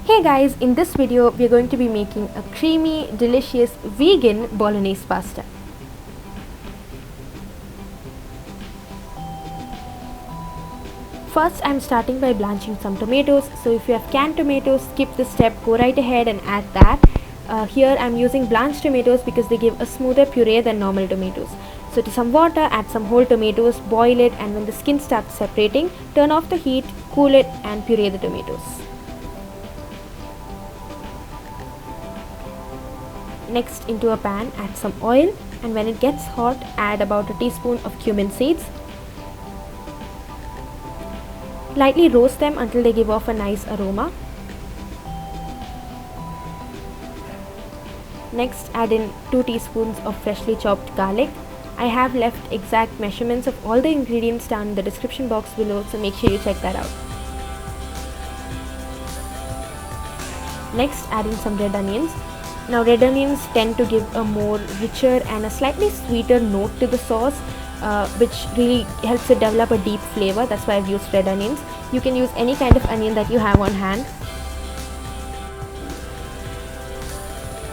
Hey guys, in this video we are going to be making a creamy, delicious vegan Bolognese pasta. First I'm starting by blanching some tomatoes, so if you have canned tomatoes, skip this step, go right ahead and add that. Here I'm using blanched tomatoes because they give a smoother puree than normal tomatoes. So to some water, add some whole tomatoes, boil it, and when the skin starts separating, turn off the heat, cool it and puree the tomatoes. Next, into a pan, add some oil, and when it gets hot, add about a teaspoon of cumin seeds. Lightly roast them until they give off a nice aroma. Next, add in 2 teaspoons of freshly chopped garlic. I have left exact measurements of all the ingredients down in the description box below, so make sure you check that out. Next, add in some red onions. Now red onions tend to give a more richer and a slightly sweeter note to the sauce, which really helps it develop a deep flavor. That's why I've used red onions. You can use any kind of onion that you have on hand.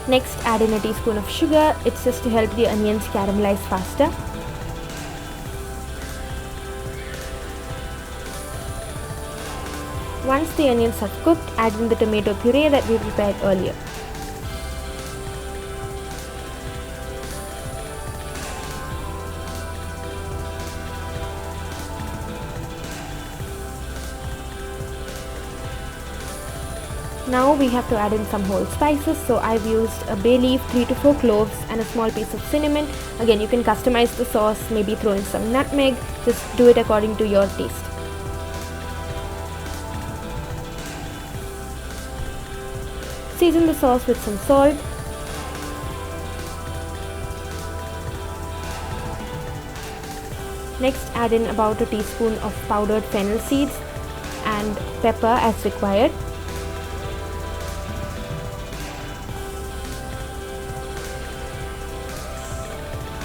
Next, add in a teaspoon of sugar. It's just to help the onions caramelize faster. Once the onions have cooked, add in the tomato puree that we prepared earlier. Now we have to add in some whole spices, so I've used a bay leaf, 3 to 4 cloves and a small piece of cinnamon. Again, you can customize the sauce, maybe throw in some nutmeg, just do it according to your taste. Season the sauce with some salt. Next, add in about a teaspoon of powdered fennel seeds and pepper as required.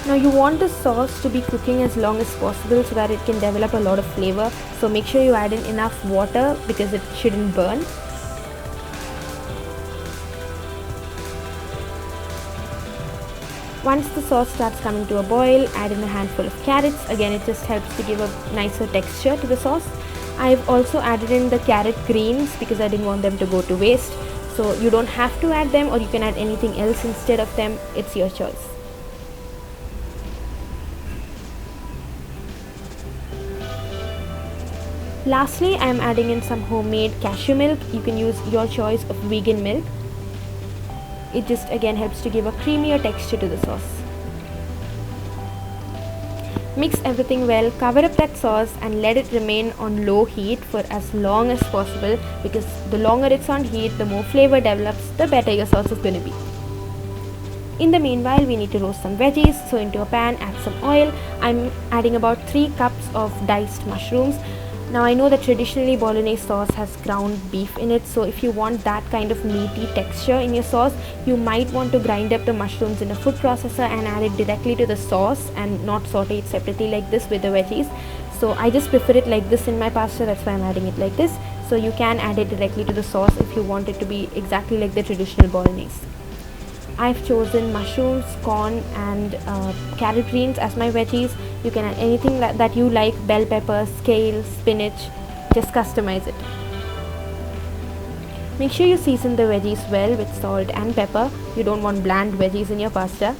Now you want the sauce to be cooking as long as possible so that it can develop a lot of flavor. So make sure you add in enough water because it shouldn't burn. Once the sauce starts coming to a boil, add in a handful of carrots. Again, it just helps to give a nicer texture to the sauce. I've also added in the carrot greens because I didn't want them to go to waste. So you don't have to add them, or you can add anything else instead of them. It's your choice. Lastly, I am adding in some homemade cashew milk. You can use your choice of vegan milk. It just again helps to give a creamier texture to the sauce. Mix everything well, cover up that sauce and let it remain on low heat for as long as possible, because the longer it's on heat, the more flavor develops, the better your sauce is going to be. In the meanwhile, we need to roast some veggies, so into a pan, add some oil. I'm adding about 3 cups of diced mushrooms. Now I know that traditionally Bolognese sauce has ground beef in it, so if you want that kind of meaty texture in your sauce, you might want to grind up the mushrooms in a food processor and add it directly to the sauce and not saute it separately like this with the veggies. So I just prefer it like this in my pasta, that's why I'm adding it like this. So you can add it directly to the sauce if you want it to be exactly like the traditional Bolognese. I've chosen mushrooms, corn and carrot greens as my veggies. You can add anything that you like, bell peppers, kale, spinach, just customize it. Make sure you season the veggies well with salt and pepper. You don't want bland veggies in your pasta.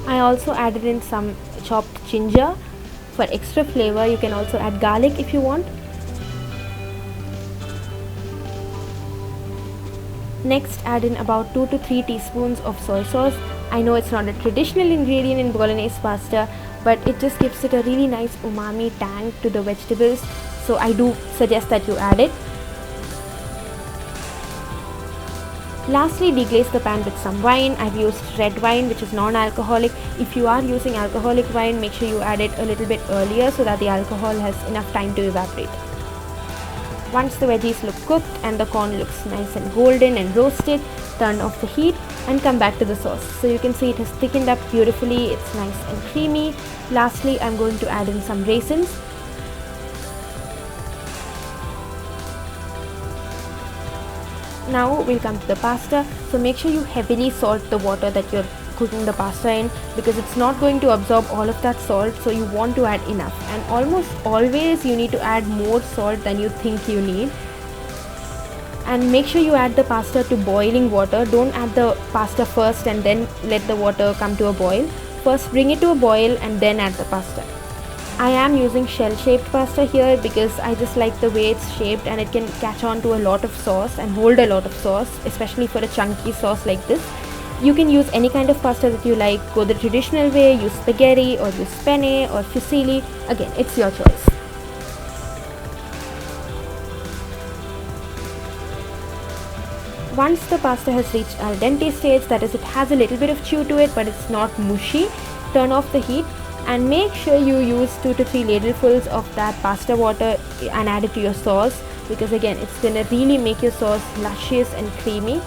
I also added in some chopped ginger for extra flavor. You can also add garlic if you want. Next, add in about 2 to 3 teaspoons of soy sauce. I know it's not a traditional ingredient in Bolognese pasta, but it just gives it a really nice umami tang to the vegetables, so I do suggest that you add it. Lastly, deglaze the pan with some wine. I've used red wine, which is non-alcoholic. If you are using alcoholic wine, make sure you add it a little bit earlier so that the alcohol has enough time to evaporate. Once the veggies look cooked and the corn looks nice and golden and roasted, turn off the heat and come back to the sauce. So you can see it has thickened up beautifully, it's nice and creamy. Lastly, I'm going to add in some raisins. Now we'll come to the pasta. So make sure you heavily salt the water that you're cooking the pasta in, because it's not going to absorb all of that salt, so you want to add enough. And almost always you need to add more salt than you think you need. And make sure you add the pasta to boiling water. Don't add the pasta first and then let the water come to a boil. First bring it to a boil and then add the pasta. I am using shell shaped pasta here because I just like the way it's shaped, and it can catch on to a lot of sauce and hold a lot of sauce, especially for a chunky sauce like this. You can use any kind of pasta that you like. Go the traditional way, use spaghetti or use penne or fusilli. Again, it's your choice. Once the pasta has reached al dente stage, that is, it has a little bit of chew to it but it's not mushy, turn off the heat and make sure you use 2 to 3 ladlefuls of that pasta water and add it to your sauce, because again, it's gonna really make your sauce luscious and creamy.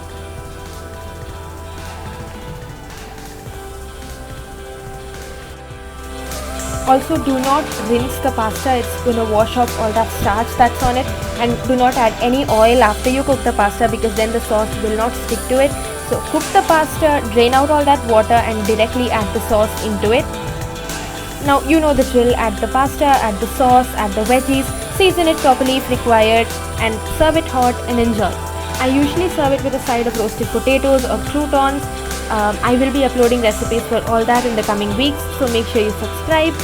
Also, do not rinse the pasta, it's going to wash off all that starch that's on it. And do not add any oil after you cook the pasta, because then the sauce will not stick to it. So cook the pasta, drain out all that water and directly add the sauce into it. Now you know the drill, add the pasta, add the sauce, add the veggies, season it properly if required and serve it hot and enjoy. I usually serve it with a side of roasted potatoes or croutons. I will be uploading recipes for all that in the coming weeks, so make sure you subscribe.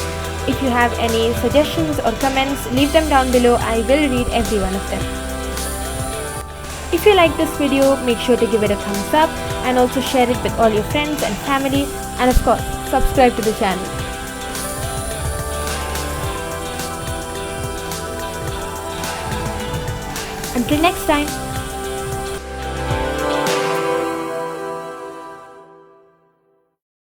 If you have any suggestions or comments, leave them down below. I will read every one of them. If you like this video, make sure to give it a thumbs up and also share it with all your friends and family, and of course, subscribe to the channel. Until next time.